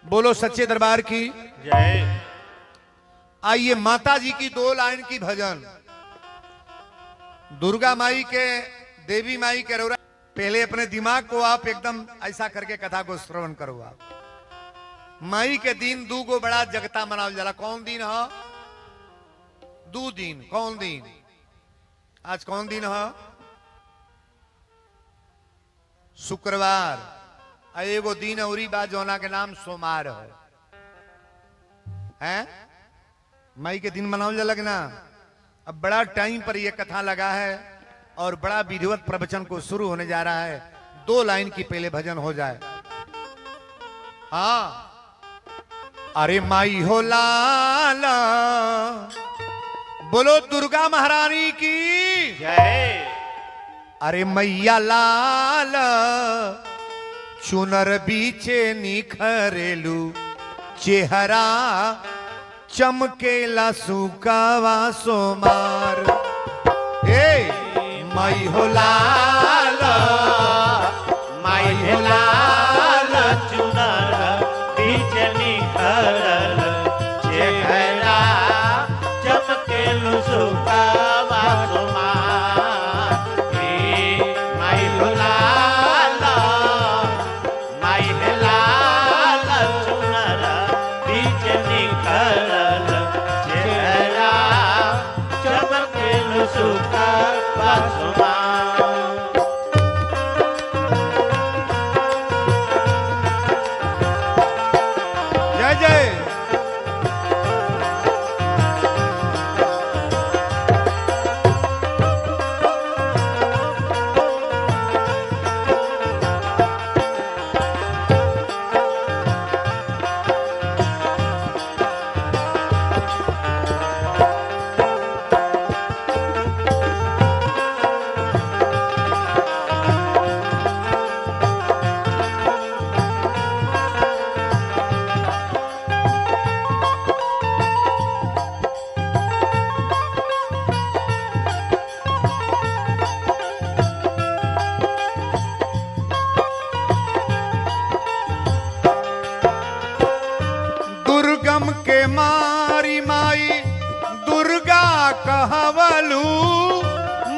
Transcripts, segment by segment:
बोलो सच्चे दरबार की जय। आइए माता जी की 2 लाइन की भजन। दुर्गा माई के, देवी माई के रोरा। पहले अपने दिमाग को आप एकदम ऐसा करके कथा को श्रवण करो। आप माई के दिन 2 गो बड़ा जगता मनावल जाला। कौन दिन है? 2 दिन। कौन दिन? आज कौन दिन है? शुक्रवार। एगो दिन औरी बात जोना के नाम सोमवार है। मई के दिन मनावल जाला कि ना। अब बड़ा टाइम पर यह कथा लगा है और बड़ा विधिवत प्रवचन को शुरू होने जा रहा है। 2 लाइन की पहले भजन हो जाए। हाँ, अरे माई हो लाला, बोलो दुर्गा महारानी की जय। अरे मैया लाल, चुनर बीचे निखरेलू, चेहरा चमकेला सुकावा सोमार। माई हो लाल, माई हो लाल, चुनर बीच निखरल, चेहरा चमकेलु सुकावा सोमार। माई हो लाल, माई हो लाल, चुनर बीच निखरल, चेहरा चमकेलु सुकावा सोमार। जय जय। दुर्गम के मारी माई दुर्गा कहवलू,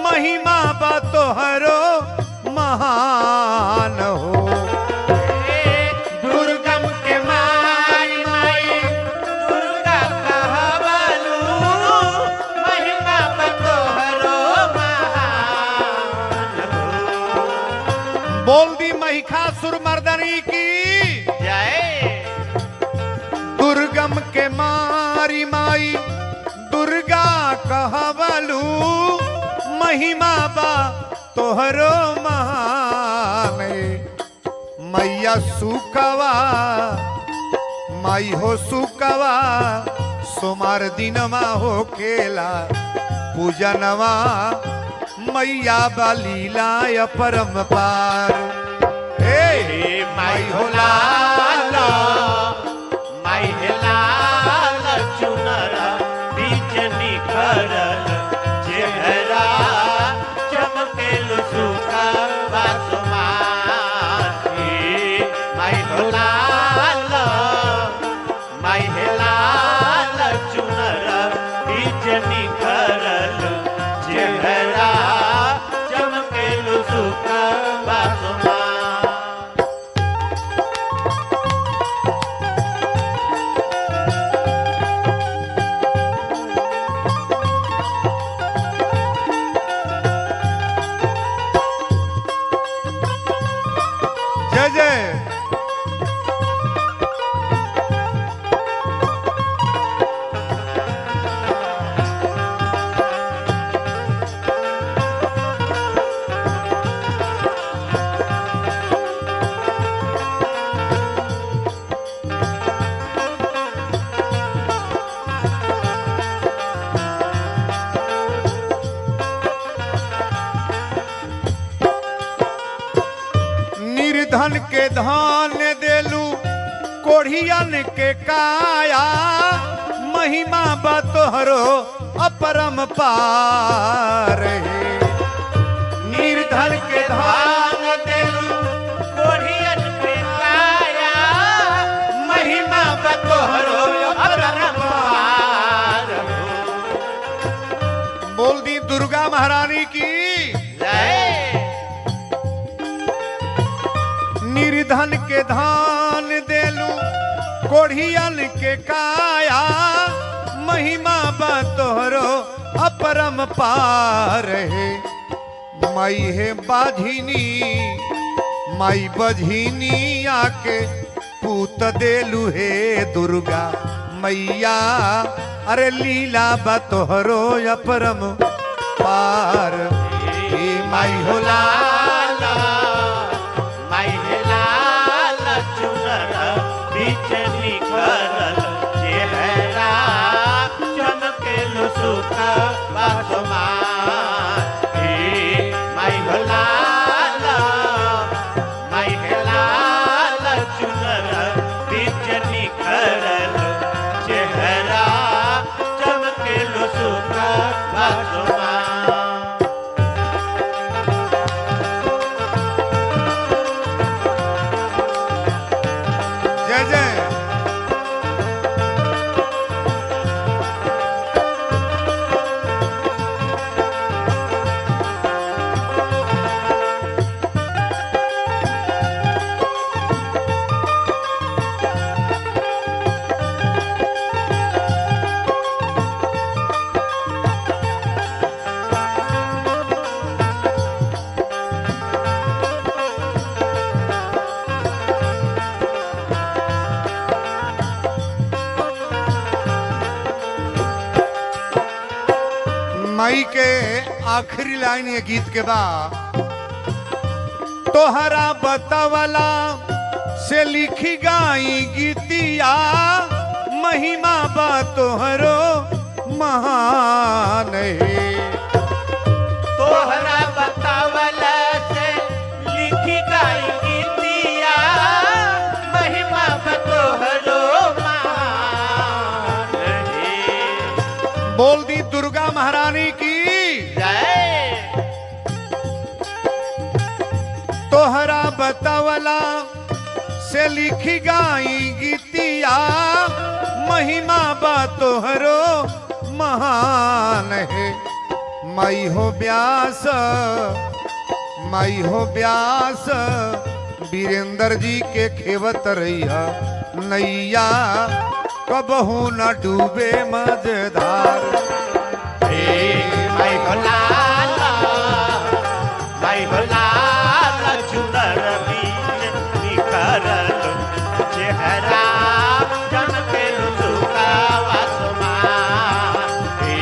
महिमा बा तोहरो महान हो। दुर्गम के माई माई दुर्गा कहवलू, महिमा बतोहरो महान हो। बोल दी महिषासुर मर्दनी की जय। दुर्गम के मारी माई दुर्गा कहवलू, महिमा बा तोहरो महान। मैया सुकवा, माई हो सुकवा, सोमार दिनमा हो केला पूजनवा। मैया बालीला परम पार। माई हो लाल, माई हो लाल, चुनर बीच निखरल, चेहरा चमकेलु सुकावा सोमार। माई हो लाल, माई हो लाल, चुनर बीच निखरल, चेहरा चमकेलु सुकावा सोमार। जय जय। निर्धन के धान देलू, कोढ़ियन के काया, महिमा बा तोहरो अपरम पार। निर्धन के धान देलू, कोढ़ियन पे काया, महिमा तोहरो अपरंपार हो। बोल दी दुर्गा महारानी की जय। निर्धन के धान देलू कोढ़ियन के काया महिमा बा तोहरो अपरम पार है। माई है बाझिनी माई बझिनी आके पूत देलू हे दुर्गा मैया अरे लीला बा तोहरो अपरम पार हे माई हो लाला माई हे लाल चुनर बीच निखरल चेहरा चमकेलु सुख बासमान हे माई हो लाला माई हे लाल चुनर बीच निखरल चेहरा चमकेलु सुख बासमान। जय जय। माई के आखिरी लाइन ये गीत के बाद तोहरा बतावला से लिखी गाई गीतिया महिमा बा तोहरो महान है। तोहरा बतावल से लिखी गाई गीतिया महिमा बतोहरो मान है। बोल दी दुर्गा महारानी की जय। तोहरा बतावला से लिखी गाई गीतिया महिमा बा तोहरो महान है। माई हो व्यास वीरेंद्र जी के खेवत रहिया नैया कबहू न डूबे मझधार हे माई हो लाला माई हो लाला चुनर बीच निखरल चेहरा चमकेलु सुख बासमान हे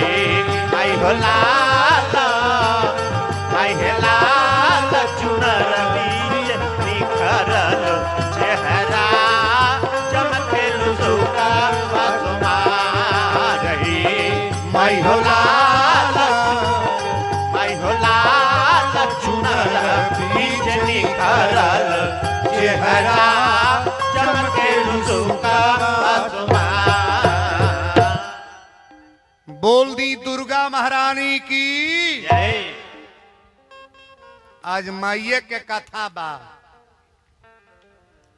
माई हो लाला माई हे लाल चुनर बीच निखरल चेहरा चमकेलु सुख बासमान हे माई हो लाला माई हो लाल चुनर बीच निखरल चेहरा चमकेलु सुख बासमान। बोल दी दुर्गा महारानी की जय। आज माइये के कथा बा।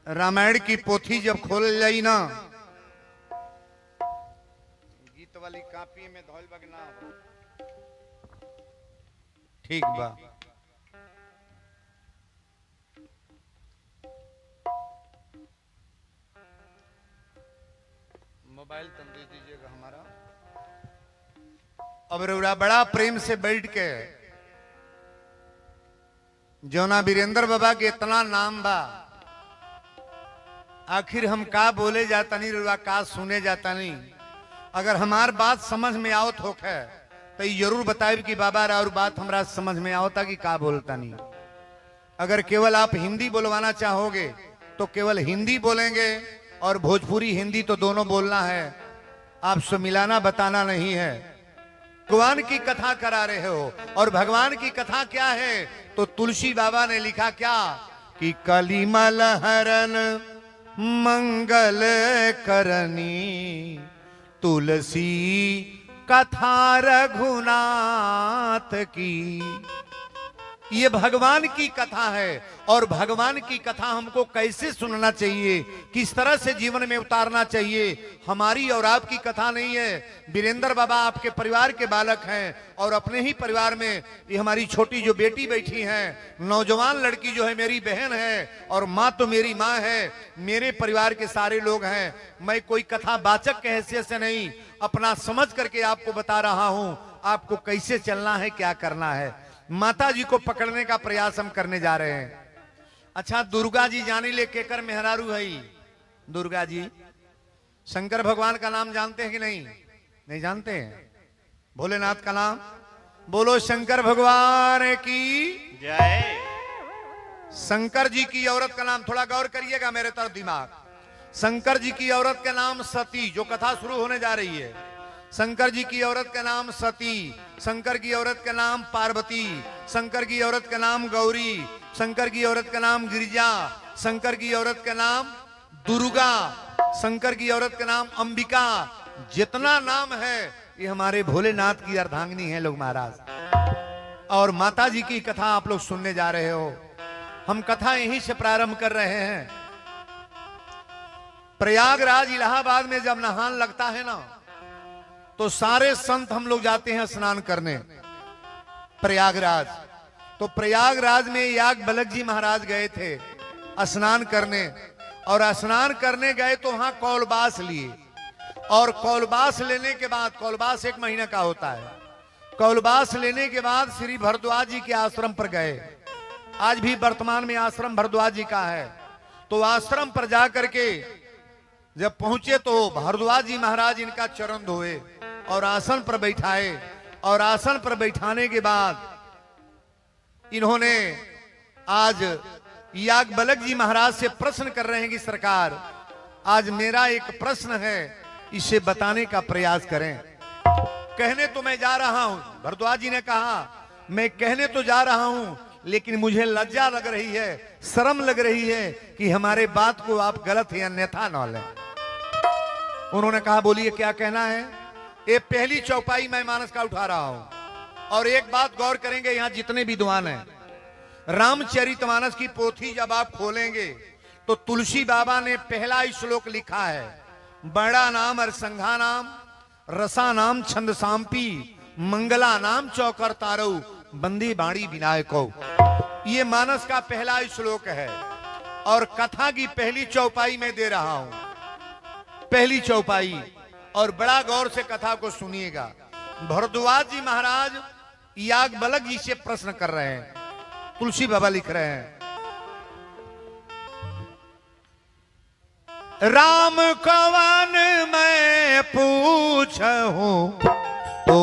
रामायण की पोथी जब खोल जाई ना गीत वाली कापी में धौल बगना हो ठीक बा। मोबाइल तुम दे दीजिएगा हमारा। अब रउरा बड़ा प्रेम से बैठ के जौना वीरेंद्र बाबा के इतना नाम बा आखिर हम का बोले जाता नहीं रुआ का सुने जाता नहीं। अगर हमार बात समझ में आओ होके तो जरूर बताए कि बाबा और बात हमरा समझ में आओता कि का बोलता नहीं। अगर केवल आप हिंदी बोलवाना चाहोगे तो केवल हिंदी बोलेंगे और भोजपुरी हिंदी तो दोनों बोलना है। आपसे मिलाना बताना नहीं है। भगवान की कथा करा रहे हो और भगवान की कथा क्या है तो तुलसी बाबा ने लिखा क्या कि कलिमल हरन मंगल करनी तुलसी कथा रघुनाथ की। ये भगवान की कथा है और भगवान की कथा हमको कैसे सुनना चाहिए, किस तरह से जीवन में उतारना चाहिए। हमारी और आपकी कथा नहीं है। वीरेंद्र बाबा आपके परिवार के बालक हैं और अपने ही परिवार में ये हमारी छोटी जो बेटी बैठी है, नौजवान लड़की जो है मेरी बहन है और माँ तो मेरी माँ है, मेरे परिवार के सारे लोग हैं। मैं कोई कथा वाचक के हैसियत से नहीं, अपना समझ करके आपको बता रहा हूं आपको कैसे चलना है, क्या करना है। माता जी को पकड़ने का प्रयास हम करने जा रहे हैं। अच्छा, दुर्गा जी जानी ले केकर मेहरारू है। दुर्गा जी शंकर भगवान का नाम जानते हैं कि नहीं? नहीं जानते हैं। भोलेनाथ का नाम बोलो, शंकर भगवान की जय। शंकर जी की औरत का नाम, थोड़ा गौर करिएगा मेरे तरफ दिमाग। शंकर जी की औरत का नाम सती, जो कथा शुरू होने जा रही है। शंकर जी की औरत का नाम सती, शंकर की औरत का नाम पार्वती, शंकर की औरत का नाम गौरी, शंकर की औरत का नाम गिरिजा, शंकर की औरत का नाम दुर्गा, शंकर की औरत का नाम अंबिका। जितना नाम है ये हमारे भोलेनाथ की अर्धांगिनी है लोग महाराज। और माता जी की कथा आप लोग सुनने जा रहे हो। हम कथा यहीं से प्रारंभ कर रहे हैं। प्रयागराज इलाहाबाद में जब नहान लगता है ना, तो सारे संत हम लोग जाते हैं स्नान करने प्रयागराज। तो प्रयागराज में याग बलक जी महाराज गए थे स्नान करने, और स्नान करने गए तो वहां कौलबास लिए, और कौलबास लेने के बाद, कौलबास 1 महीना का होता है, कौलबास लेने के बाद श्री भरद्वाज जी के आश्रम पर गए। आज भी वर्तमान में आश्रम भरद्वाज जी का है। तो आश्रम पर जाकर के जब पहुंचे तो भरद्वाज जी महाराज इनका चरण धोए और आसन पर बैठाए, और आसन पर बैठाने के बाद इन्होंने आज याग बलक जी महाराज से प्रश्न कर रहे हैं कि सरकार, आज मेरा एक प्रश्न है, इसे बताने का प्रयास करें। कहने तो मैं जा रहा हूं, भरद्वाज जी ने कहा, मैं कहने तो जा रहा हूं, लेकिन मुझे लज्जा लग रही है, शर्म लग रही है कि हमारे बात को आप गलत या अन्यथा न लें। उन्होंने कहा, बोलिए क्या कहना है। ये पहली चौपाई मैं मानस का उठा रहा हूं, और एक बात गौर करेंगे, यहां जितने विद्वान हैं, रामचरितमानस की पोथी जब आप खोलेंगे तो तुलसी बाबा ने पहला श्लोक लिखा है, बड़ा नाम और संघा नाम, रसा नाम छंद सांपी, मंगला नाम चौकर तारऊ, बंदी बाणी विनायको। ये मानस का पहला श्लोक है, और कथा की पहली चौपाई में दे रहा हूं, पहली चौपाई। और बड़ा गौर से कथा को सुनिएगा। भरद्वाज जी महाराज याग बलक जी से प्रश्न कर रहे हैं, तुलसी बाबा लिख रहे हैं, राम कवन मैं पूछूं तो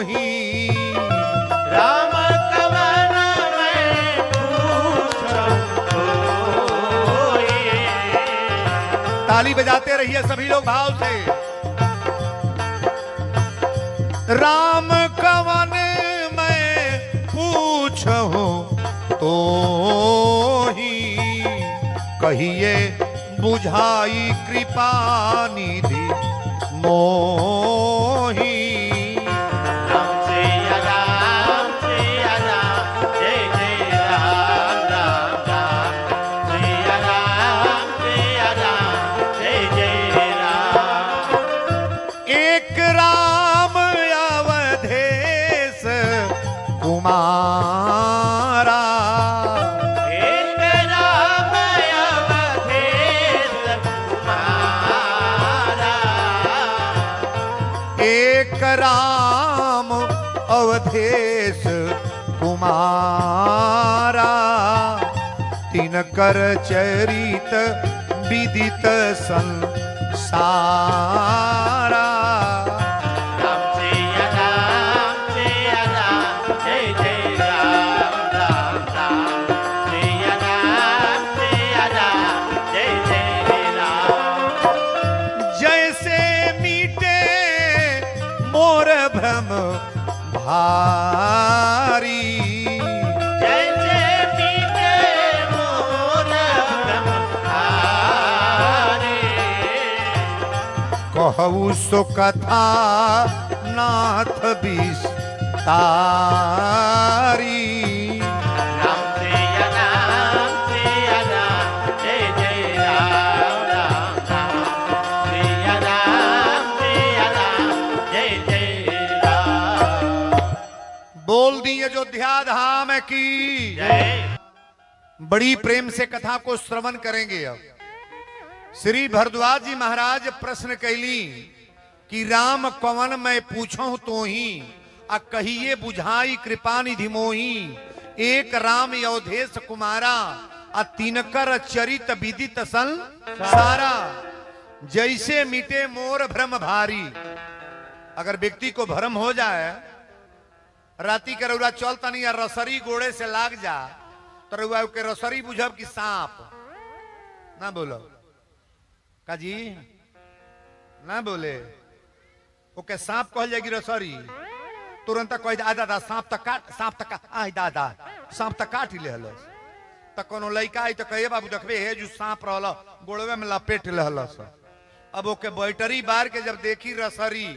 ही, राम कवन मैं पूछूं कोई। ताली बजाते रहिए सभी लोग भाव से। राम कवन मैं पूछूं तो ही, कहिए बुझाई कृपा निधि मोही। राम सिया राम, जय जय राम राम राम। सिया राम, जय जय राम। एक राम अवधेश कुमारा, एक राम अवधेश कुमारा। एक राम अवधेश कुमारा, तिनकर चरित विदित संसारा। राम सिया राम, जय जय राम राम राम। सिया राम, जय जय राम। जैसे मीटे मोर भ्रम भारी, जैसे मीटे मोर भ्रम भारी। कहू सो कथा नाथ विस्तारी। अयोध्या धाम की जय। बड़ी प्रेम से कथा को श्रवण करेंगे। अब श्री भरद्वाज जी महाराज प्रश्न कैली कि राम कवन मैं पूछूं तो ही आ कहिए बुझाई कृपा निधि मोही। एक राम अयोधेश कुमारा आ तिनकर चरित विदित संसारा। जैसे मिटे मोर भ्रम भारी। अगर व्यक्ति को भ्रम हो जाए, राती के रउरा चलता नहीं या रसरी गोड़े से लाग जा तो रउआ के रसरी बुझब कि सांप ना बोलो काजी ना बोले ओके सांप कहल जाएगी रसरी तुरंत कह दे दादा सांप तक काट आई दादा सांप तक काट ही ले हलस त कोनो लइका आई तो कहे बाबू देखबे हे जो सांप रहल गोड़वे में लपेट लहलस। अब ओके बैटरी बार के जब देखी रसरी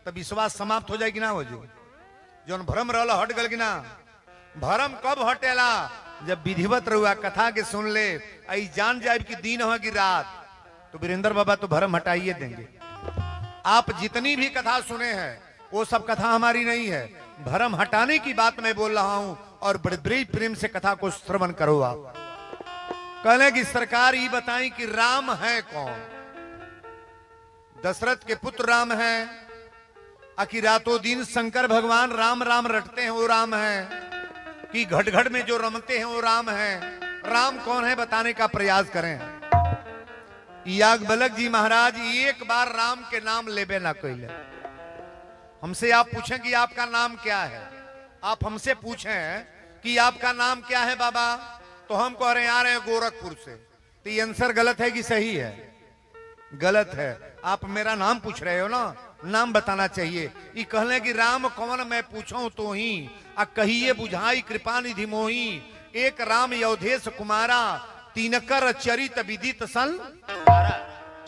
तो विश्वास समाप्त हो जाएगी ना हो जो जौन भ्रम रहल हट गल कि ना। भ्रम कब हटेला जब विधिवत रहुआ कथा के सुन ले आई जान जाए कि दिन हो कि रात तो वीरेंद्र बाबा तो भ्रम हटाइए देंगे। आप जितनी भी कथा सुने हैं वो सब कथा हमारी नहीं है, भ्रम हटाने की बात मैं बोल रहा हूं और बड़े प्रेम से कथा को श्रवण करो। आप कहले कि सरकार ये बताएं कि राम है कौन। दशरथ के पुत्र राम है आखिर रातों दिन शंकर भगवान राम राम रटते हैं वो राम है कि घट घट में जो रमते हैं वो राम है। राम कौन है बताने का प्रयास करें। याज्ञवल्क्य जी महाराज एक बार राम के नाम लेबे ना कैले। हमसे आप पूछें कि आपका नाम क्या है, आप हमसे पूछें कि आपका नाम क्या है बाबा तो हम कह रहे हैं आ रहे हैं गोरखपुर से, तो ये आंसर गलत है कि सही है? गलत है। आप मेरा नाम पूछ रहे हो ना, नाम बताना चाहिए। ये कहले कि राम कौन मैं पूछूं तो ही आ कहिए बुझाई कृपा निधि मोही। एक राम अयोधेश कुमारा तिनकर चरित विदित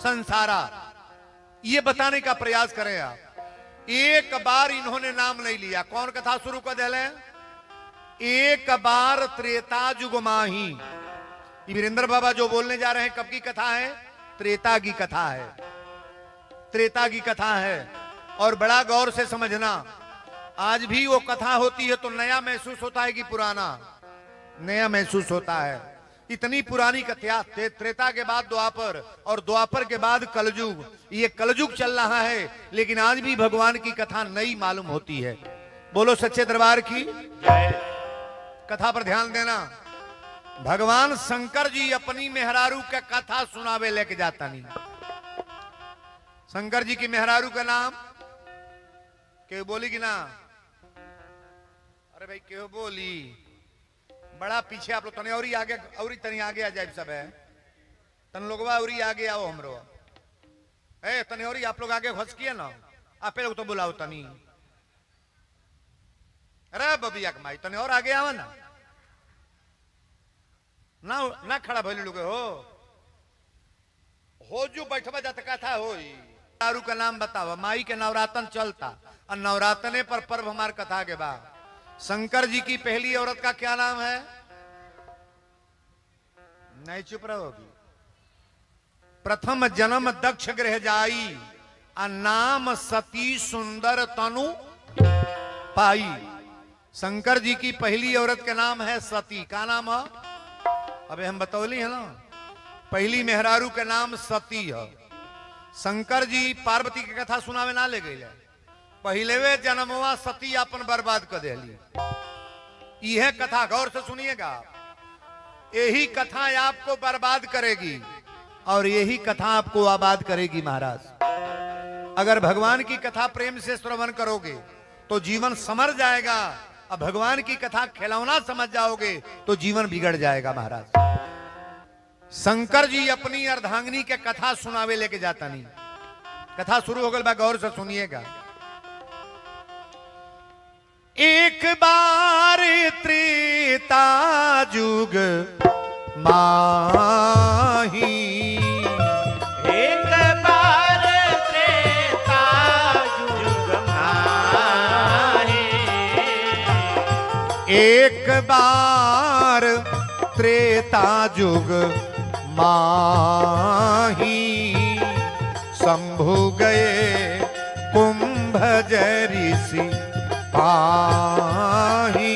संसारा। ये बताने का प्रयास करें आप। एक बार इन्होंने नाम नहीं लिया। कौन कथा शुरू कर दिले? एक बार त्रेता जुग माही। वीरेंद्र बाबा जो बोलने जा रहे हैं कब की कथा है? त्रेता की कथा है, त्रेता की कथा है। और बड़ा गौर से समझना, आज भी वो कथा होती है तो नया महसूस होता है कि पुराना? नया महसूस होता है। इतनी पुरानी कथा, त्रेता के बाद द्वापर और द्वापर के बाद कलयुग, ये कलयुग चल रहा है लेकिन आज भी भगवान की कथा नई मालूम होती है। बोलो सच्चे दरबार की जय। कथा पर ध्यान देना। भगवान शंकर जी अपनी मेहरारू का कथा सुनावे लेके जाता नहीं। शंकर जी की मेहरारू का नाम क्यों बोली कि ना? अरे भाई क्यों बोली? बड़ा पीछे आप लोग तने और आगे और तनी आगे आ जाए सब है तन लोगवा और आगे आओ हमरो ए तने और आप लोग आगे घस किए ना आप लोग तो बुलाओ तनी। अरे बबिया कमाई तने और आगे आवा ना ना ना खड़ा भइल लोग हो जो बैठवा जाता कथा होई। दारू का नाम बतावा। माई के नवरातन चलता और नवरातने पर पर्व हमार कथा के बाद। शंकर जी की पहली औरत का क्या नाम है? नहीं चुप रहोगी। प्रथम जन्म दक्ष गृह जाई आ नाम सती सुंदर तनु पाई। शंकर जी की पहली औरत का नाम है सती। का नाम है? अबे हम बतौली है ना, पहली मेहरारू का नाम सती है। शंकर जी पार्वती की कथा सुनावे ना ले गए। पहले वे जन्मवा सती अपन बर्बाद कर दिली। यह कथा गौर से सुनिएगा। यही कथा आपको बर्बाद करेगी और यही कथा आपको आबाद करेगी महाराज। अगर भगवान की कथा प्रेम से श्रवण करोगे तो जीवन समर जाएगा। अब भगवान की कथा खिलौना समझ जाओगे तो जीवन बिगड़ जाएगा महाराज। शंकर जी अपनी अर्धांगिनी के कथा सुनावे लेके जाता नहीं। कथा शुरू हो गई, गौर से सुनिएगा। एक बार त्रेता जुग माही। एक बार त्रेता जुग माही। एक बार त्रेता जुग माही। शंभु गए कुंभ ऋषि पाही।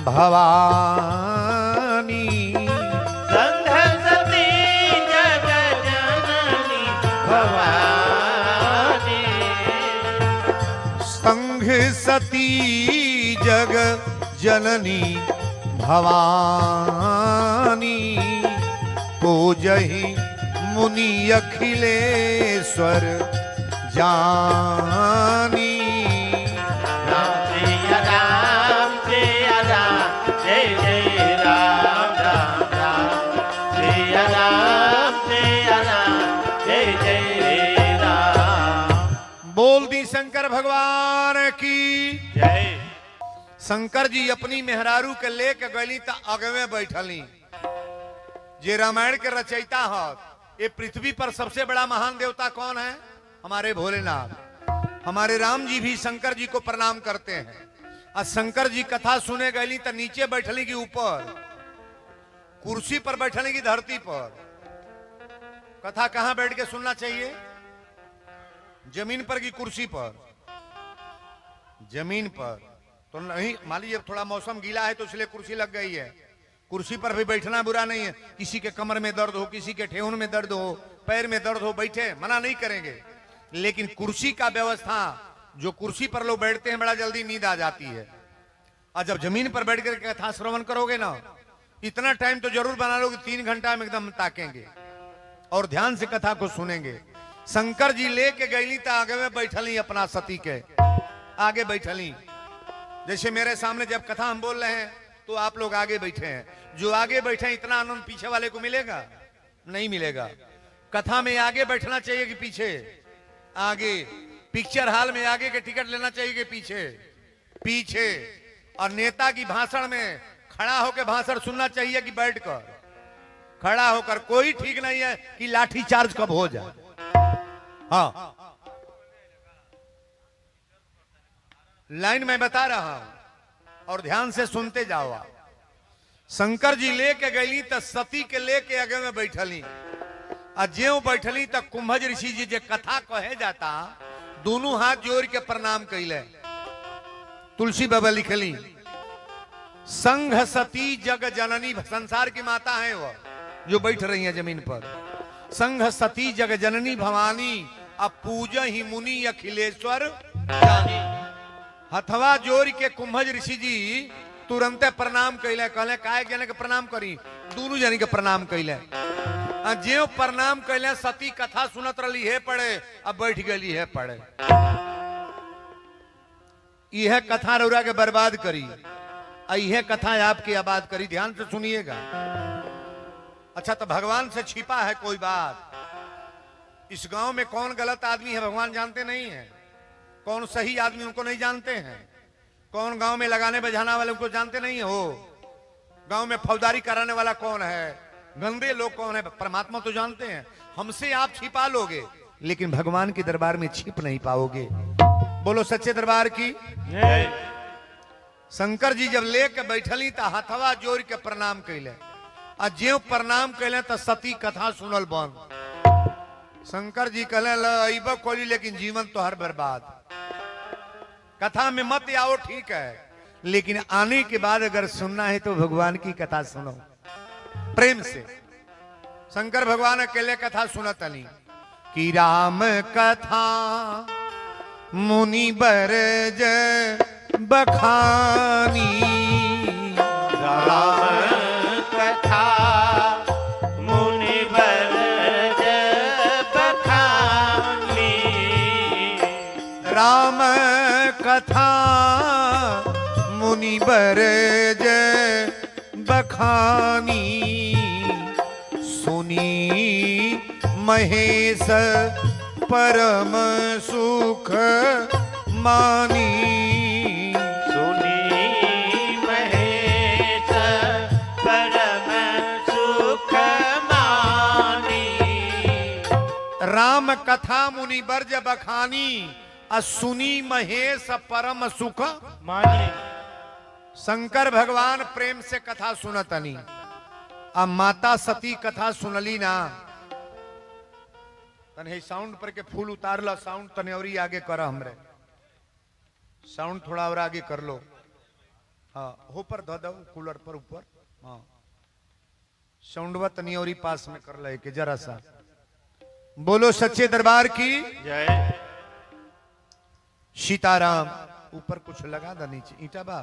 भवानी संघ सती जग जननी भवानी संघ सती जग जननी भवानी पूजहि मुनि अखिलेश्वर जानी राम जय राम जय राम जय जय राम राम राम जय राम जय राम जय जय राम। बोल दी शंकर भगवान की। जय। शंकर जी अपनी मेहरारू के लेके गली त अगवे बैठली। जे रामायण के रचयिता हो, ये पृथ्वी पर सबसे बड़ा महान देवता कौन है? हमारे भोलेनाथ। हमारे राम जी भी शंकर जी को प्रणाम करते हैं। और शंकर जी कथा सुने गली तो नीचे बैठली की ऊपर, कुर्सी पर बैठने की धरती पर। कथा कहां बैठ के सुनना चाहिए? जमीन पर की कुर्सी पर? जमीन पर तो नहीं। मान लीजिए थोड़ा मौसम गीला है तो इसलिए कुर्सी लग गई है। कुर्सी पर भी बैठना बुरा नहीं है। किसी के कमर में दर्द हो, किसी के ठेहुन में दर्द हो, पैर में दर्द हो, बैठे, मना नहीं करेंगे। लेकिन कुर्सी का व्यवस्था, जो कुर्सी पर लोग बैठते हैं बड़ा जल्दी नींद आ जाती है। और जब जमीन पर बैठ कर कथा श्रवण करोगे ना, इतना टाइम तो जरूर बना लो कि 3 घंटा में एकदम ताकेंगे और ध्यान से कथा को सुनेंगे। शंकर जी लेके गईली तो आगे में बैठली, अपना सती के आगे बैठली। जैसे मेरे सामने जब कथा हम बोल रहे हैं तो आप लोग आगे बैठे हैं। जो आगे बैठे हैं इतना आनंद पीछे वाले को मिलेगा? नहीं मिलेगा। कथा में आगे बैठना चाहिए कि पीछे? आगे। पिक्चर हॉल में आगे के टिकट लेना चाहिए कि पीछे? पीछे। और नेता की भाषण में खड़ा होकर भाषण सुनना चाहिए कि बैठकर? खड़ा होकर। कोई ठीक नहीं है कि लाठी चार्ज कब हो जाए। हाँ, लाइन में बता रहा हूं और ध्यान से सुनते जाओ आप। शंकर जी लेके गईली तो सती के लेके आगे में बैठली। आ ज्यों बैठली तो कुंभज ऋषि जी जे कथा कहे जाता, दोनों हाथ जोड़ के प्रणाम कैले। तुलसी बाबा लिखली, संघ सती जग जननी, संसार की माता है वो जो बैठ रही है जमीन पर। संघ सती जग जननी भवानी, अब पूज ही मुनि अखिलेश्वर जानी। हथवा जोड़ के कुंभज ऋषि जी तुरंते प्रणाम कैले। कहले काहे जने के प्रणाम करी? दोनों जने के प्रणाम कैले। ज्यों प्रणाम कैले सती कथा सुनत रही है पड़े, अब बैठ गई है पड़े। यह कथा रौरा के बर्बाद करी, यह कथा आपकी आबाद करी। ध्यान से सुनिएगा। अच्छा, तो भगवान से छिपा है कोई बात? इस गांव में कौन गलत आदमी है भगवान जानते नहीं है। कौन सही आदमी उनको नहीं जानते हैं। कौन गांव में लगाने बजाने वाले उनको जानते नहीं है। हो गांव में फौजदारी कराने वाला कौन है, गंदे लोग कौन है, परमात्मा तो जानते हैं। हमसे आप छिपा लोगे लेकिन भगवान के दरबार में छिप नहीं पाओगे। बोलो सच्चे दरबार की। शंकर जी जब लेके बैठली तो हथवा जोड़ के प्रणाम कैले। आ ज्यों प्रणाम कैले तो सती कथा सुनल बंद। शंकर जी कहले अब खोली लेकिन जीवन तो हर बर्बाद। कथा में मत आओ ठीक है, लेकिन आने के बाद अगर सुनना है तो भगवान की कथा सुनो प्रेम से। शंकर भगवान अकेले कथा सुनत नहीं कि राम कथा मुनि बरज बखानी। राम कथा मुनि बरज बखानी। राम कथा मुनि बरज बखानी। सुनी महेश परम सुख मानी। सुनी महेश परम सुख मानी। राम कथा मुनि बरज बखानी, सुनी महेश परम सुख मानी। शंकर भगवान प्रेम से कथा सुनतनी। अब माता सती कथा सुनली ना, तने साउंड पर के फूल उतार ला। साउंड तने और आगे कर, हमरे साउंड थोड़ा और आगे कर लो। हाँ हो पर धो दो कूलर पर ऊपर। हाँ साउंडवा तनी और ही पास में कर ले के जरा सा। बोलो सच्चे दरबार की जय। सीताराम। ऊपर कुछ लगा दा नीचे ईटा बा।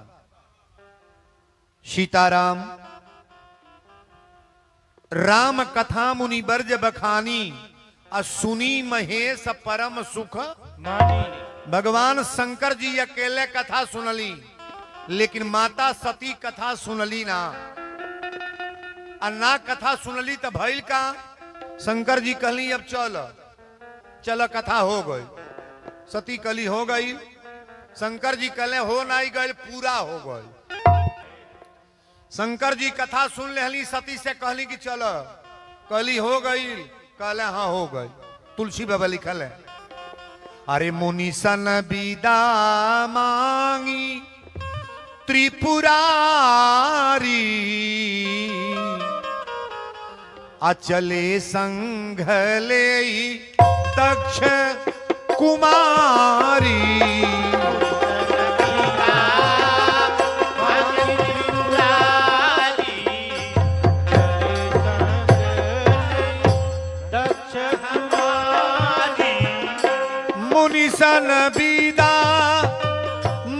सीताराम। राम कथा मुनि बर्ज बखानी सुनी महेश परम सुख मानी। भगवान शंकर जी अकेले कथा सुनली लेकिन माता सती कथा सुनली ना। ना कथा सुनली तो भइल का। शंकर जी कहली अब चल कथा हो गई। सती कहली हो गई। शंकर जी कहले हो नहीं गई पूरा हो गई। शंकर जी कथा सुन लेली सती से कहली कि चलो। कहली हो गई। कहले हाँ हो गई। तुलसी बाबा लिखल है अरे मुनि सन विदा मांगी त्रिपुरारी अचले संघले दक्ष कुमारी। मुनि सन विदा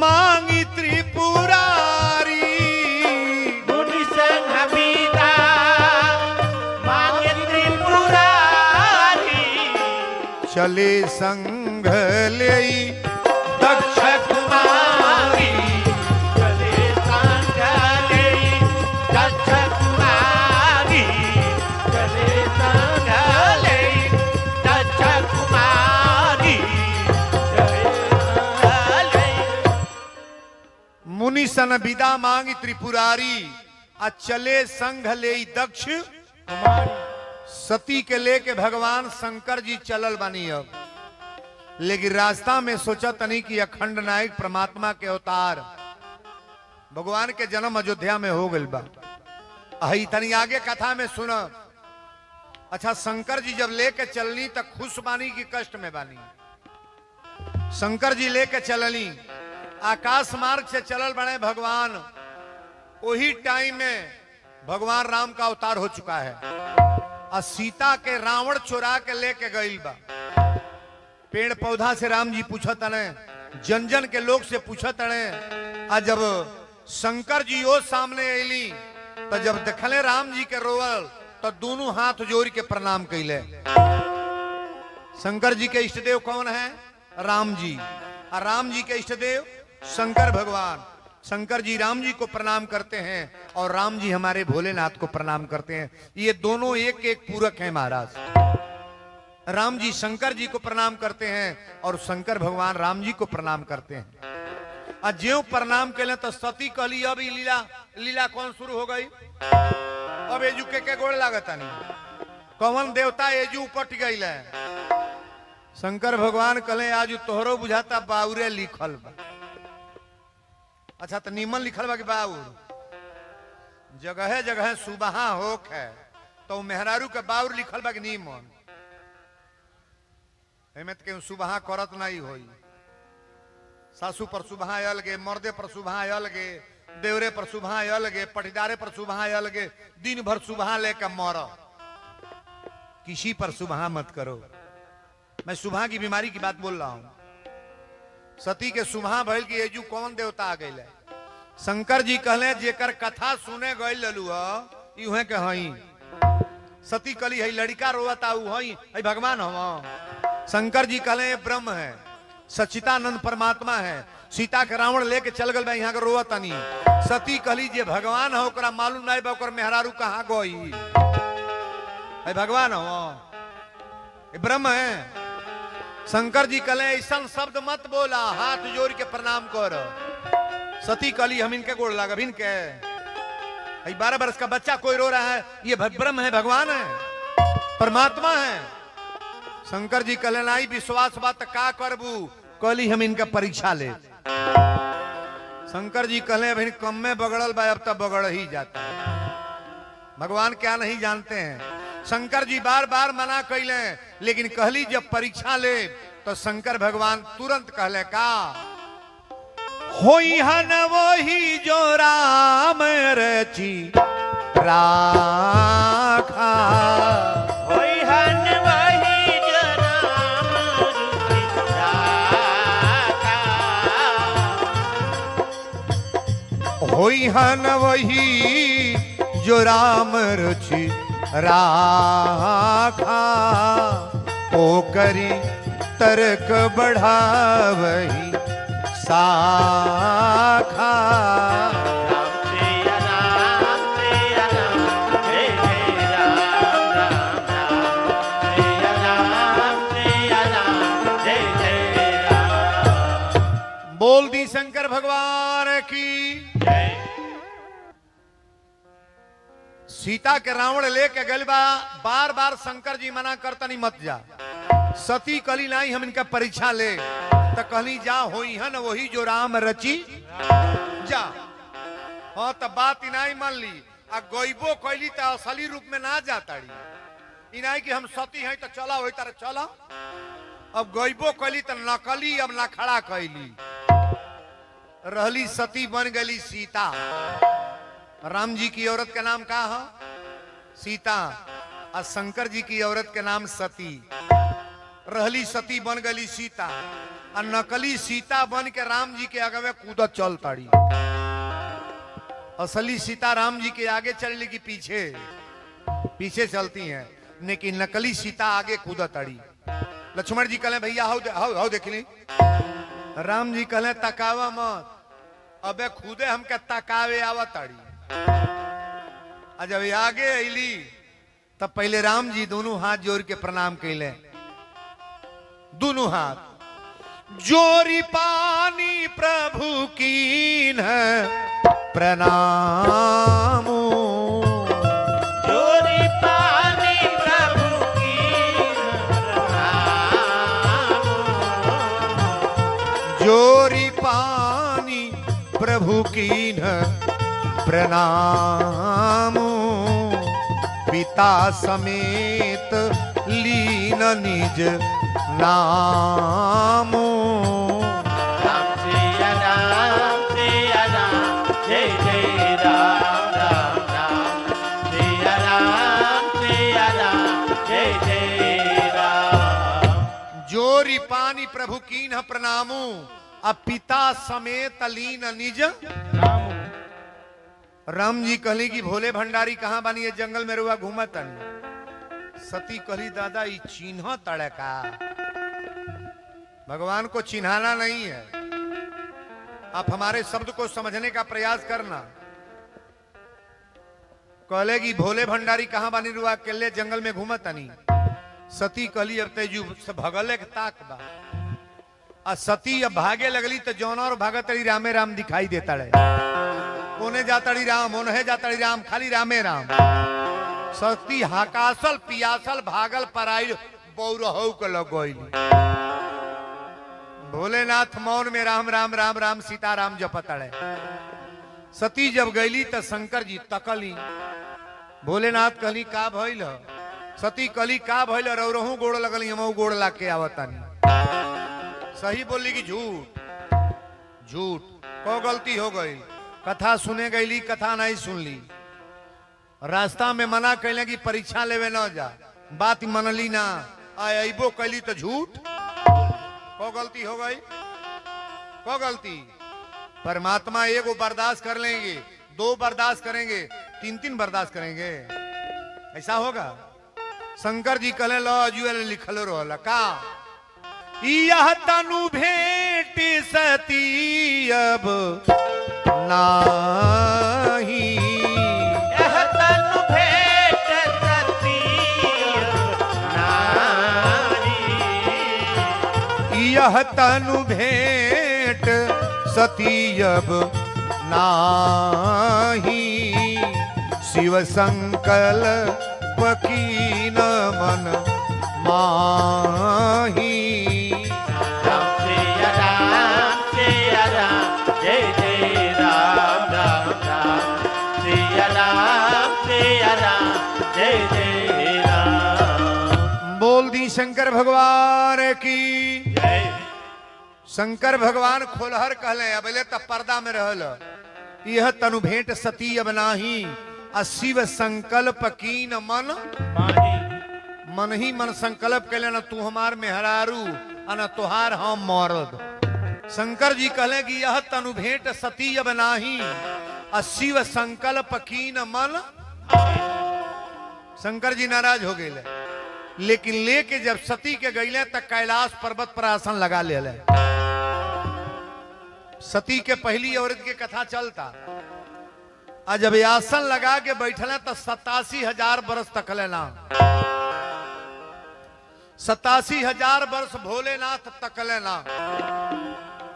मांगी त्रिपुरारी। मुनि सन विदा मांगे त्रिपुरारी। चले संघ ले दक्ष कुमारी। चले संघ ले दक्ष कुमारी। चले संघ ले दक्ष कुमारी। मुनि सन विदा मांगी त्रिपुरारी चले संघ ले दक्ष कुमारी। सती के लेके भगवान शंकर जी चलल बानी। अब लेकिन रास्ता में सोचा तनी कि अखंड नायक परमात्मा के अवतार भगवान के जन्म अयोध्या में हो गइल बा। अही तनी आगे कथा में सुन। अच्छा शंकर जी जब लेके चलनी तो खुश बानी की कष्ट में बानी। शंकर जी लेके चलनी आकाश मार्ग से चलल बने भगवान। वही टाइम में भगवान राम का अवतार हो चुका है और सीता के रावण चुरा के लेके गइल बा। पेड़ पौधा से राम जी पूछत अने जन जन के लोग से पूछत अने। आ जब शंकर जी वो सामने अली तो जब देखले राम जी के रोवल तो दोनों हाथ जोड़ के प्रणाम कैले। शंकर जी के इष्टदेव कौन है? राम जी। और राम जी के इष्टदेव शंकर भगवान। शंकर जी राम जी को प्रणाम करते हैं और राम जी हमारे भोलेनाथ को प्रणाम करते हैं। ये दोनों एक एक पूरक हैं महाराज। राम जी शंकर जी को प्रणाम करते हैं और शंकर भगवान राम जी को प्रणाम करते हैं। और ज्यों प्रणाम के तो सती कहली अब लीला लीला कौन शुरू हो गई। अब एजू के गोड़ लागता नहीं कौन देवता एजू उपट गई है। शंकर भगवान कहले आज तोहरो बुझाता बाउरे लिखल बा। अच्छा तो नीमन लिखल बा कि बाउर जगह जगह सुबहा होक है तो मेहरारू के बाउर लिखल बा कि नीमन। एमे तो सुबहा करत नहीं होई। सासू पर सुबहा अलगे, मर्दे पर सुबहा अलगे, देवरे पर सुबहा अलगे, पटीदारे पर सुबहा अलगे। दिन भर सुबहा लेकर मरो। किसी पर सुबहा मत करो। मैं सुबह की बीमारी की बात बोल रहा हूं। सती के सुबह भइल की एजू कौन देवता आ गई। शंकर जी कहले जेकर कथा सुने गई ललू यूहे के हई। सती कली है लड़का रोवता ऊ हई भगवान हम। शंकर जी कहले ब्रह्म है सच्चिदानंद परमात्मा है। सीता के रावण लेके चल गल यहाँ के रोवता नहीं। सती कहली जे भगवान है ओकरा मालूम नहीं बा ओकर मेहरारू कहाँ गई है भगवान हो ब्रह्म है। शंकर जी कहले ऐसा शब्द मत बोला हाथ जोड़ के प्रणाम कर। सती कहली हम इनके गोड़ लगा इनके 12 वर्ष का बच्चा कोई रो रहा है ये ब्रह्म है भगवान है परमात्मा है। शंकर जी कहले नहीं विश्वास बात का करबू। कहली हम इनका परीक्षा ले। शंकर जी कहले भाई कम में बगड़ल बा अब तक बगड़ ही जाता है। भगवान क्या नहीं जानते हैं। शंकर जी बार बार मना कैले लेकिन कहली जब परीक्षा ले तो शंकर भगवान तुरंत कहले का होई हन वही जो राम रची राखा। होई हन वही जो राम रुचि राखा। होई हन वही जो राम रुचि राखा। ओ करी तर्क बढ़ावही साखा। राम सिया राम, जय जय राम राम राम। सिया राम, जय जय राम। बोल दी शंकर भगवान की। जय। सीता के रावण लेके गल बा, बार बार शंकर जी मना करता नहीं मत जा। सती कली नहीं हम इनका परीक्षा ले, तो कहली जा होई हन वही जो राम रची जा। हाँ तो बात इनाई मान ली, आ गईबो कैली तो असली रूप में ना जाताड़ी। इनाई कि हम सती हैं तो चला वही तरह चला। अब गईबो कैली तो नकली, अब नखड़ा कैली, रहली सती बन गली सीता। राम जी की औरत का नाम का है सीता, और शंकर जी की औरत के नाम सती। रहली सती बन गली सीता, और नकली सीता बन के राम जी के आगे कूदत चल ताड़ी। असली सीता राम जी के आगे चलने की पीछे पीछे चलती हैं, लेकिन नकली सीता आगे कूदत ताड़ी। लक्ष्मण जी कहले भैया हाउ देख ली। राम जी कहले तकावा मत, अबे खुदे हमके तकावे आवत ताड़ी। जब आगे अली तब पहले राम जी दोनों हाथ जोड़ के प्रणाम कैले। दोनों हाथ जोरी पानी प्रभु कीन प्रणाम। जोरी पानी प्रभु कीन प्रणाम। जोरी पानी प्रभु कीन प्रणाम। पिता समेत लीन निज नाम। राम सिया राम, जय जय राम राम राम। सिया राम, जय जय राम। जोरी पानी प्रभु कीन प्रणामू। अब पिता समेत लीन निज। राम जी कहली कि भोले भंडारी कहाँ बानी, ये जंगल में रुआ घूमत तनी। सती कहली दादा ये चिन्ह तड़का, भगवान को चिन्हाना नहीं है। आप हमारे शब्द को समझने का प्रयास करना। कहले कि भोले भंडारी कहाँ बानी रुआ अकेले जंगल में घूमत तनी। सती कहली अब तेजू से भगले के ताक बा। आ सती अब भागे लगली तो जौना और भागत रही रामे राम दिखाई देता रहे। ओने जातड़ी राम, ओने जातड़ी राम, खाली रामे राम। सती हाकासल पियासल भागल पराइल बौरहू के लग गई। भोलेनाथ मौन में राम राम राम राम सीताराम जपतड़े। सती जब गईली तो शंकर जी तकली। भोलेनाथ कहली का भइल। सती कहली का भइल, रौरहू गोड़ लगली, हम गोड़ ला के आवतानी। सही बोली कि झूठ। झूठ को गलती हो गई। कथा सुने गईली, कथा नहीं सुन ली। रास्ता में मना कैले कि परीक्षा लेवे न जा, बात मनली ना। अबो कैली तो झूठ। को गलती हो गई, को गलती। परमात्मा एगो बर्दाश्त कर लेंगे, दो बर्दाश्त करेंगे, तीन तीन बर्दाश्त करेंगे, ऐसा होगा। शंकर जी कहले लो अजुए लिखल रहला का यह तनु भेंट सती अब नाही। यह तनु भेंट सती नारी। यह तनु भेंट सती अब नाही। शिव संकल्प कीन मन माही। जय जय राम राम राम। सिया राम जय जय राम। बोल दी शंकर भगवान की। जय। शंकर भगवान खोलहर कहले अबले तब पर्दा में रहल यह तनु भेंट सती अब नाही आ शिव संकल्प कीन मन माही मन ही मन संकल्प कैले न तू हमार मेहरारू आ न तुहार हम मरद। शंकर जी कहले कि यह तनु भेंट सती अब नाही आ शिव संकल्प कीन मन। शंकर जी नाराज हो गए लेकिन लेके जब सती के गईले तक कैलाश पर्वत पर आसन लगा ले। सती के पहली औरत के कथा चलता आ जब आसन लगा के बैठल तो 87,000 वर्ष तक लेना 87,000 वर्ष भोलेनाथ तक लेना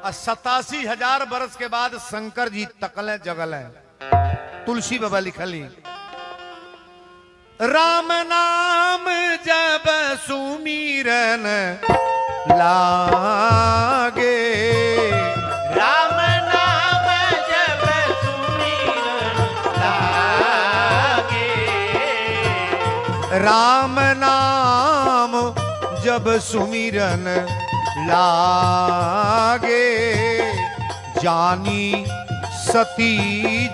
और 87,000 वर्ष के बाद शंकर जी तकले जगले। तुलसी बाबा लिखली राम नाम जब सुमीरन लागे राम नाम जब सुमिरन लागे राम नाम जब सुमिरन लागे जानी सती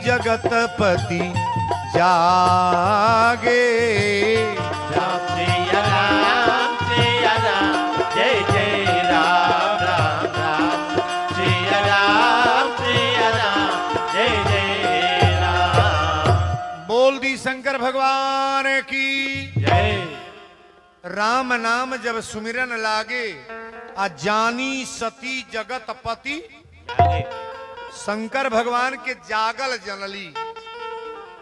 जगतपति जागे। राम सिया राम सिया राम जय जय राम राम राम सिया राम जय जय राम। बोल दी शंकर भगवान की जय। राम नाम जब सुमिरन लागे आ जानी सती जगतपति। जागे शंकर भगवान के जागल जनली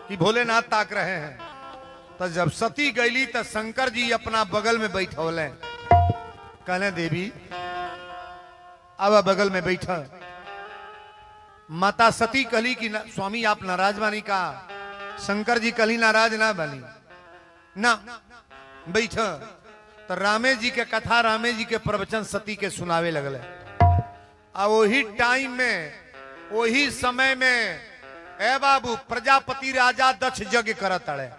कि भोलेनाथ ताक रहे हैं तो जब सती गईली तो शंकर जी अपना बगल में बैठौले कहले देवी अब बगल में बैठा। माता सती कहली कि स्वामी आप नाराज बानी का। शंकर जी कहली नाराज ना बनी ना बैठ। तो रामे जी के कथा रामे जी के प्रवचन सती के सुनावे लगले। आ वही टाइम में वही समय में ए बाबू प्रजापति राजा दक्ष यज्ञ करत अड़े।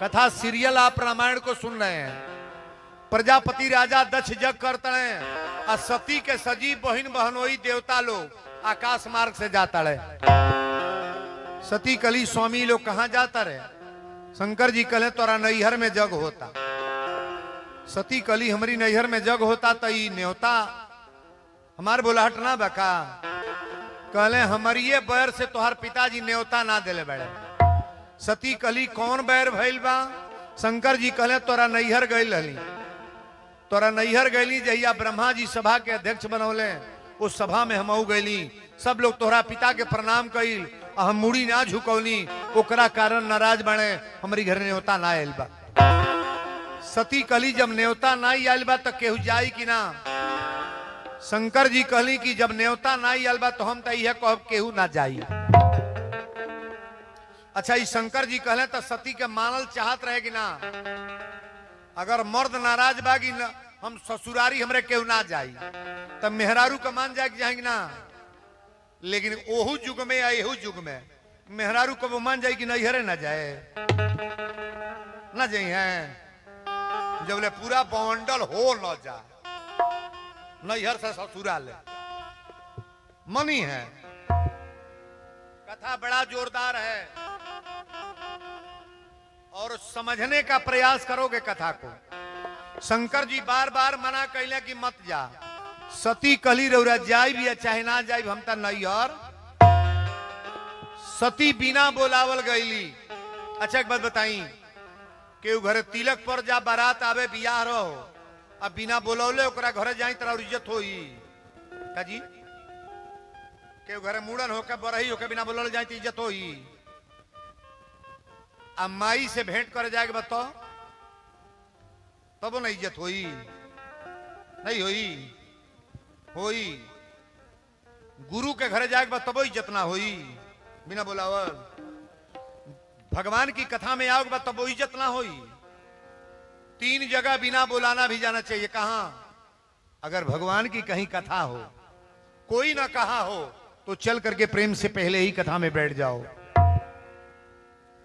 कथा सीरियल आप रामायण को सुन रहे हैं। प्रजापति राजा दक्ष यज्ञ करते हैं और सती के सजीव बहन बहनोई देवता लोग आकाश मार्ग से जाता रहे। सती कली स्वामी लोग कहाँ जाता रहे। शंकर जी कहले तोरा नैहर में जग होता। सती कली हमारी नैहर में जग होता तो ई न्योता हमार बोलाहट ना बका। कहले हमारिये बैर से तोहार पिताजी न्योता ना दिले बड़े। सती कली कौन बैर भइल बा। शंकर जी कहले तोरा नैहर गइल रहली। तोरा नैहर गइली जहिया ब्रह्मा जी सभा के अध्यक्ष बनौले उस सभा में हम गइली। सब लोग तोहरा पिता के प्रणाम कइल हम मुड़ी ना झुकौली ओकरा कारण नाराज बने हमारी घर न्योता ना आयल बा। सती कली जब न्योता ना आयल बा तो केहू जाई कि ना। शंकर जी कहली कि जब न्योता ना आयल बा तो हम तो यह कहब केहू ना जाई। अच्छा ई शंकर जी कहले तो सती के मानल चाहत रहे कि ना। अगर मर्द नाराज बागी ना हम ससुरारी हमरे केहू ना जाई तब मेहरारू का मान जाए जाएंगे ना। लेकिन ओहू युग में या एहू युग में मेहरारू को मान जाए कि नैहरे ना जाए ना जाई है जब ले पूरा बंडल हो न जाए नैहर से ससुराल मनी है। कथा बड़ा जोरदार है और समझने का प्रयास करोगे कथा को। शंकर जी बार बार मना कैले कि मत जा। सती कली रौरा जाई भी चाहे ना जाई हम तो नैहर। सती बिना बोलावल गईली। अच्छा एक बात बताई केहू घरे तिलक पर जा बारात आवे बियाह रहो अब बिना बोलौले ओकरा घरे जाई तोरा इज्जत होई का जी। केहू घरे मुड़न होके बरही होके बिना बोलौले जाई तो इज्जत होई। अब माई से भेंट करे जाए बताओ तब ना इज्जत होई नहीं होई होई। गुरु के घरे जाए तब इज्जत ना होई बिना बोलावल। भगवान की कथा में आओगे तब इज्जत ना होई। 3 जगह बिना बुलाना भी जाना चाहिए। कहां अगर भगवान की कहीं कथा हो कोई ना कहा हो तो चल करके प्रेम से पहले ही कथा में बैठ जाओ।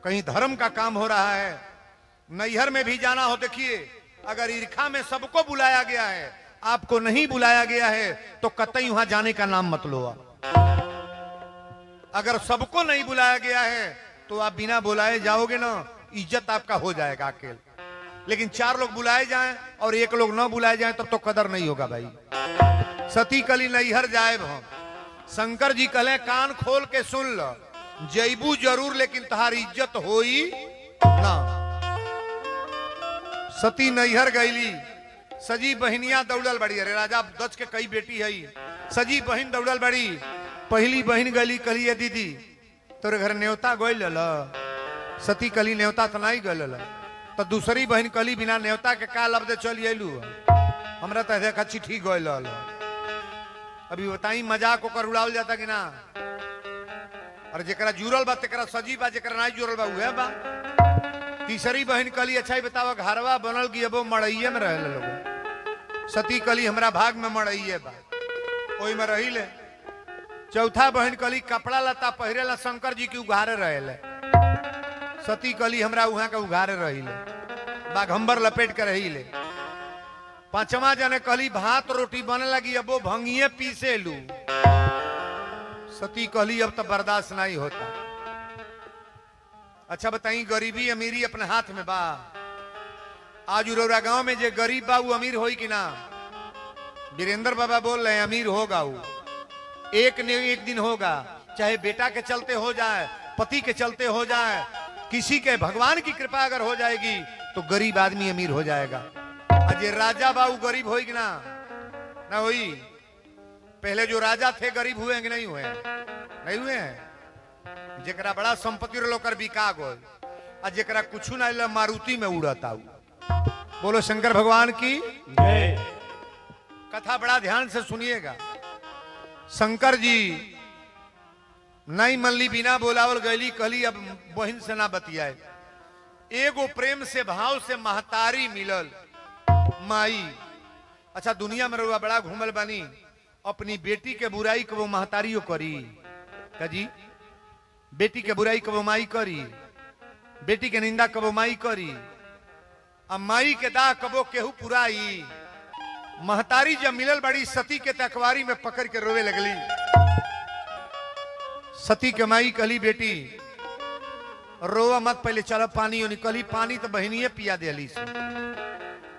कहीं धर्म का काम हो रहा है नैहर में भी जाना हो। देखिए अगर ईर्खा में सबको बुलाया गया है आपको नहीं बुलाया गया है तो कतई वहां जाने का नाम मत लो। अगर सबको नहीं बुलाया गया है तो आप बिना बुलाए जाओगे ना, इज्जत आपका हो जाएगा अकेले। लेकिन 4 लोग बुलाए जाएं और 1 लोग ना बुलाए जाएं तब तो कदर नहीं होगा भाई। सती कली नैहर जाएब हम, शंकर जी कहले कान खोल के सुन लो, जैबू जरूर लेकिन तुम्हारी इज्जत होई ना। सती नैहर गईली, सजी बहनिया दौड़ल बड़ी। अरे राजा दक्ष के कई बेटी है, सजी बहन दौड़ल बड़ी। पहली बहन गली कहली दीदी तोरे घर न्योता गोल ल। सती कली न्योता तो नहीं गल। तो दूसरी बहन कली बिना न्योता के का लफ्ज चल अयलू, हमरा तो देखा चिट्ठी गोल। अभी बताई मजाक ओकर उड़ावल जाता कि ना। और जरा जुड़ल बा तेरा सजी बा, जरा नहीं जुड़ल बा उहे बा। तीसरी बहन कली अच्छा ही बतावा घरवा बनल की अब मड़इये में रहे लोग। सती कली हमरा भाग में मड़इये बा, ओई में रही ले। चौथा बहन कली कपड़ा लता पहिरेला शंकर जी की उघारे रहे। सती कली हमरा वहां के उघारे रही ले, बाघंबर लपेट के रही ले। पांचवा जने कली भात रोटी बने लगी, अब वो भंगिए पीसे लू। सती कली अब तो बर्दाश्त नहीं होता। अच्छा बताई गरीबी अमीरी अपने हाथ में बा। आज उरौरा गांव में जे गरीब बा वो अमीर होई कि ना? वीरेंद्र बाबा बोल रहे हैं अमीर होगा वो, एक न एक दिन होगा। चाहे बेटा के चलते हो जाए, पति के चलते हो जाए, किसी के भगवान की कृपा अगर हो जाएगी तो गरीब आदमी अमीर हो जाएगा। आज ये राजा बाबू गरीब होई कि ना? ना होई। पहले जो राजा थे गरीब हुए कि नहीं हुए? नहीं हुए हैं। जेकरा बड़ा संपत्ति लोकर बिका गो, और जेकरा कुछ ना मारुति में उड़ता। बोलो शंकर भगवान की जय। कथा बड़ा ध्यान से सुनिएगा। शंकर जी नहीं मनली, बिना बोलावल गईली, कहली अब बहन से ना बतियाए। एगो प्रेम से भाव से महतारी मिलल माई। अच्छा दुनिया में रहुआ बड़ा घूमल बानी, अपनी बेटी के बुराई को वो महतारियों करी का जी? बेटी के बुराई को वो माई करी, बेटी के निंदा कबो माई करी, अब माई के दाह कबो केहू पुराई। महतारी जब मिलल बड़ी सती के तकवारी में पकड़ के रोवे लगली। सती के माई कहली बेटी रोवा मत, पहले चलो पानी निकली। पानी तो बहनिए पिया दिली।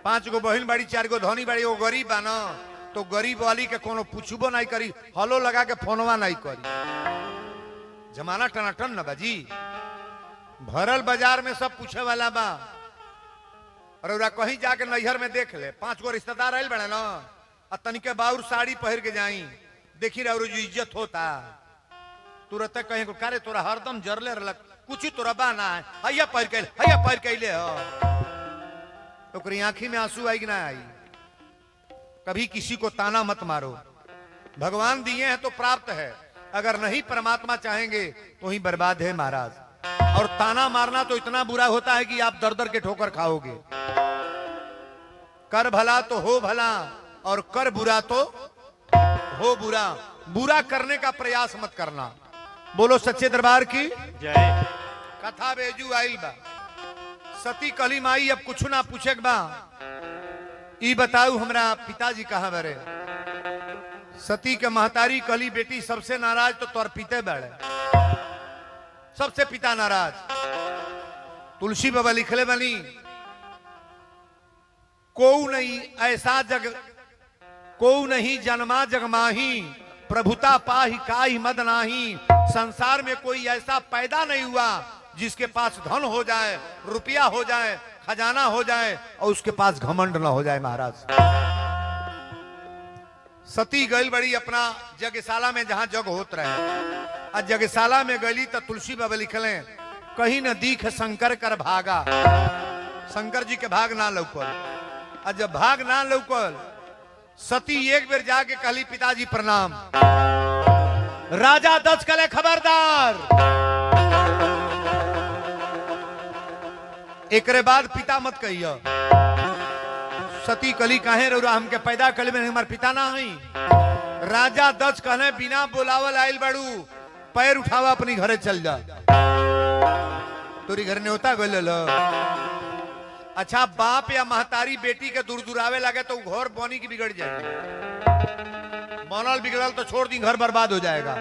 5 गो बहन बाड़ी, 4 गो धनी बाड़ी। वो गरीब बा ना तो गरीब वाली के कोनो पूछबो नहीं करी, हलो लगा के फोनवा नहीं करी। जमाना टनाटन न बाजी, भरल बाजार में सब पूछे वाला बा। और कहीं जाके नैहर में देख ले, 5 गो रिश्तेदार आयल बड़े ना, तनिके बाउर साड़ी पहन के जाई, देखी रहा जो इज्जत होता। तुरंत कहीं को करे तोरा हरदम जरले रहलक, कुछ ही तोरा बाना है, हैया पैर कैले हो। तो आंखी में आंसू आई कि ना आई? कभी किसी को ताना मत मारो। भगवान दिए हैं तो प्राप्त है, अगर नहीं परमात्मा चाहेंगे तो ही बर्बाद है महाराज। और ताना मारना तो इतना बुरा होता है कि आप दर दर के ठोकर खाओगे। कर भला तो हो भला, और कर बुरा तो हो बुरा। बुरा करने का प्रयास मत करना। बोलो सच्चे दरबार की जय। कथा बेजू आइल बा। सती कली माई अब कुछ ना पूछे बा, ई बताऊ हमरा पिताजी कहाँ बरे? सती के महतारी कली बेटी सबसे नाराज तो तोर पिते बड़े, सबसे पिता नाराज। तुलसी बाबा लिखले बनी को नहीं ऐसा जग, को नहीं जन्मा जगमाही, प्रभुता पाही काहि मद नाही। संसार में कोई ऐसा पैदा नहीं हुआ जिसके पास धन हो जाए, रुपया हो जाए, खजाना हो जाए और उसके पास घमंड न हो जाए महाराज। सती गई बड़ी अपना यज्ञशाला में जहां जग होत रहे। आज यज्ञशाला में गली तो तुलसी बाबा लिखले कहीं न दीख शंकर कर भागा। शंकर जी के भाग ना लौकल। और जब भाग ना लौकल, सती एक बेर जाके कहली पिताजी प्रणाम। राजा दक्ष कहले खबरदार। एकरे बाद पिता मत कहियो। सती कली काहे रौरा हमके पैदा कले में हमार पिता ना हई। राजा दक्ष कहले बिना बुलावल आइल बड़ू, पैर उठावा अपनी घरे चल जा। तोरी घर न्योता गइल। अच्छा बाप या महतारी बेटी के दूर दुरावे लगे तो घर बनी की बिगड़ जाएगी। बनल बिगड़ल तो छोड़ दी, घर बर्बाद हो जाएगा।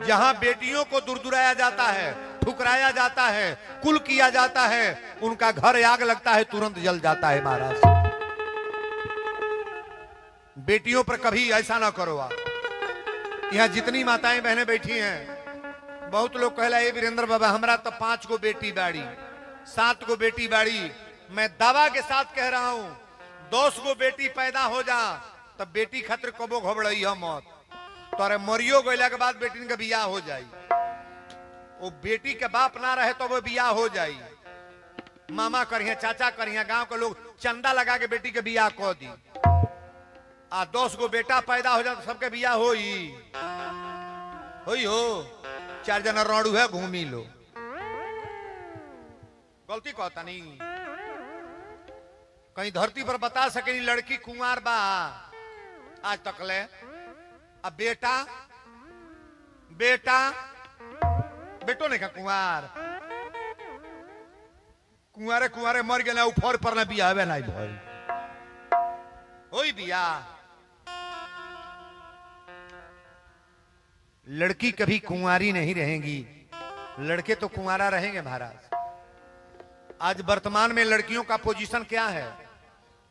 जहां बेटियों को दुरदुराया जाता है, ठुकराया जाता है, कुल किया जाता है, उनका घर आग लगता है, तुरंत जल जाता है महाराज। बेटियों पर कभी ऐसा ना करो आप। यहाँ जितनी माताएं बहनें बैठी हैं, बहुत लोग कहला ये वीरेंद्र बाबा हमरा तो 5 गो बेटी बाड़ी, 7 गो बेटी बाड़ी। मैं दावा के साथ कह रहा हूं 10 गो बेटी पैदा हो जा तब बेटी खतर कबो घबड़ई है मौत। तोरे मरियो गैला के बाद बेटी के बियाह हो जाई। वो बेटी के बाप ना रहे तो वो बियाह हो जाई। मामा करिए, चाचा करिए, गांव के लोग चंदा लगा के बेटी के बियाह कह दी। आ 10 गो बेटा पैदा हो जाए तो सबके बियाह होई हो। 4 जना रोडू है घूमी लो। गलती कहता नहीं। कहीं धरती पर बता सके लड़की कुंवार बा आज तक ले। अब बेटा बेटो नहीं का कुंवार कुंवारे मर गए उफर पर ना बिया है नहीं भाई होई बिया। लड़की कभी कुंवारी नहीं रहेंगी, लड़के तो कुंवारा रहेंगे महाराज। आज वर्तमान में लड़कियों का पोजीशन क्या है?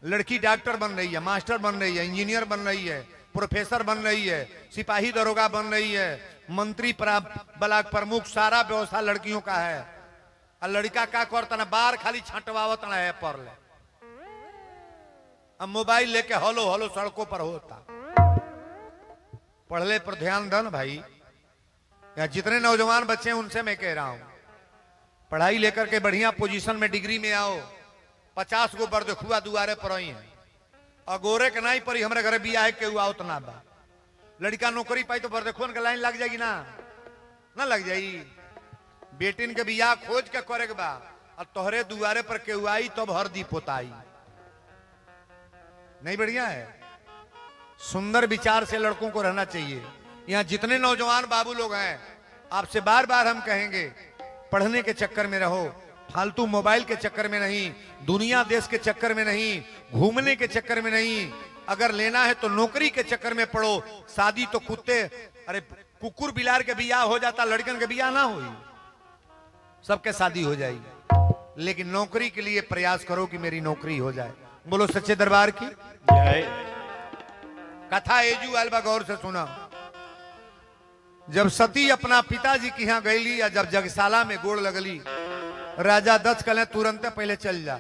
लड़की डॉक्टर बन रही है, मास्टर बन रही है, इंजीनियर बन रही है, प्रोफेसर बन रही है, सिपाही दरोगा बन रही है, मंत्री ब्लॉक प्रमुख, सारा व्यवस्था लड़कियों का है। और लड़का क्या करता ना बाहर खाली छंटवावत ना है पर ले। अब मोबाइल लेके हलो हलो सड़कों पर होता। पढ़ले पर ध्यान दन भाई। या जितने नौजवान बच्चे हैं उनसे मैं कह रहा हूं पढ़ाई लेकर के बढ़िया पोजीशन में डिग्री में आओ। 50 गो बरदखुआ दुआरे पर आई है अगोरे के नहीं परी हमारे घर बिया है के आओ ना बा। लड़का नौकरी पाई तो बरदखुअन के लाइन लग जाएगी ना लग जाई। बेटिन के बिया खोज के करे के बा और तोहरे दुआरे पर के आई तब तो हरदी पोताई। नहीं बढ़िया है? सुंदर विचार से लड़कों को रहना चाहिए। यहाँ जितने नौजवान बाबू लोग हैं आपसे बार बार हम कहेंगे पढ़ने के चक्कर में रहो, फालतू मोबाइल के चक्कर में नहीं, दुनिया देश के चक्कर में नहीं, घूमने के चक्कर में नहीं। अगर लेना है तो नौकरी के चक्कर में पढ़ो। शादी तो अरे कुकुर बिलार के बियाह हो जाता, लड़कन के बियाह ना हुई, सबके शादी हो जाएगी। लेकिन नौकरी के लिए प्रयास करो कि मेरी नौकरी हो जाए। बोलो सच्चे दरबार की जय। कथा एजू अलबा गौर से सुना। जब सती अपना पिताजी के यहाँ गईली या जब जगशाला में गोड़ लगली, राजा दक्ष कले तुरंत पहले चल जा।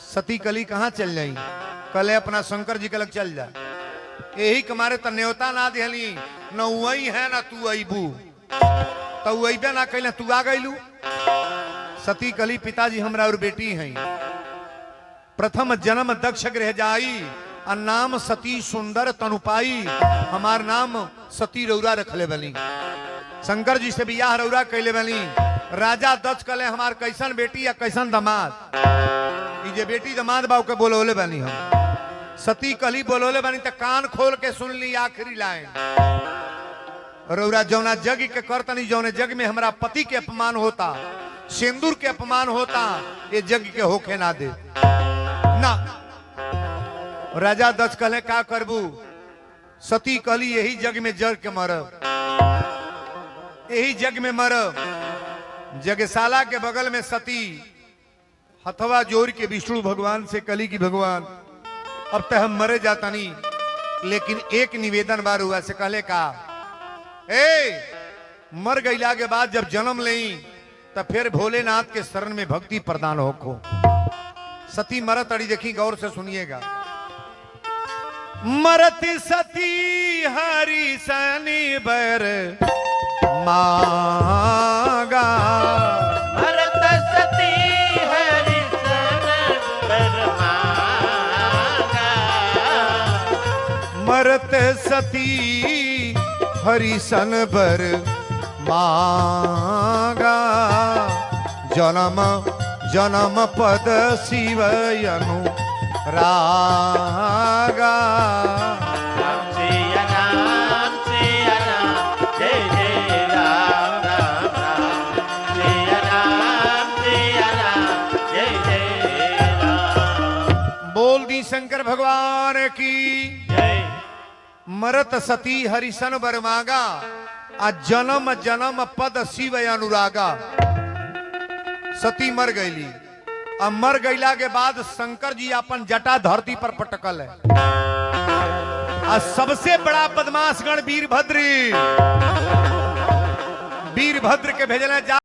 सती कली कहाँ चल जाई? कले अपना शंकर जी के लग चल जा। यही कमारे त न्योता ना दिहली, न वही है ना तू अबू तो अबे ना कहले तू आ गईलू। सती कली पिताजी हमरा और बेटी हैं, प्रथम जन्म दक्ष गृह जाई और नाम सती सुंदर तनुपाई। हमार नाम सती रौरा रखले बनी, शंकर जी से बियाह रौरा कैले बनी। राजा दक्ष कले हमार कैसन बेटी या कैसन दामाद। जे बेटी दामाद बाबू के बोलोले बनी हम। सती कली बोलोले बनी तो कान खोल के सुन ली आखिरी लाइन। रौरा जौना जग के करतनी, जौने जग में हमारा पति के अपमान होता, सिंदूर के अपमान होता, ये जग के होके ना दे ना। राजा दक्ष कहले का करबू? सती कहली यही जग में जग के मरब, यही जग में मरब। जगशाला के बगल में सती हथवा जोड़ के विष्णु भगवान से कली की भगवान अब तक हम मरे जाता नहीं, लेकिन एक निवेदन बार हुआ से कहले का मर गईला के बाद जब जन्म लें तो फिर भोलेनाथ के शरण में भक्ति प्रदान होको। सती मरत अड़ी देखी गौर से सुनिएगा। मरती सती हरि सनी बर मागा, मरत सती हरि सन बर मागा। मरत सती हरि सन बर मागा। जन्म जन्म पद शिव अनुरागा। राम सिया राम, जय जय राम राम राम। सिया राम, जय जय भगवान की। जय मरत सती हरिसन बर मांगा, आ जन्म जन्म पद शिव अनुरागा। सती मर गईली, अब मर गईला के बाद शंकर जी अपन जटा धरती पर पटकल है। आ सबसे बड़ा बदमाश गण वीरभद्र के भेजल जा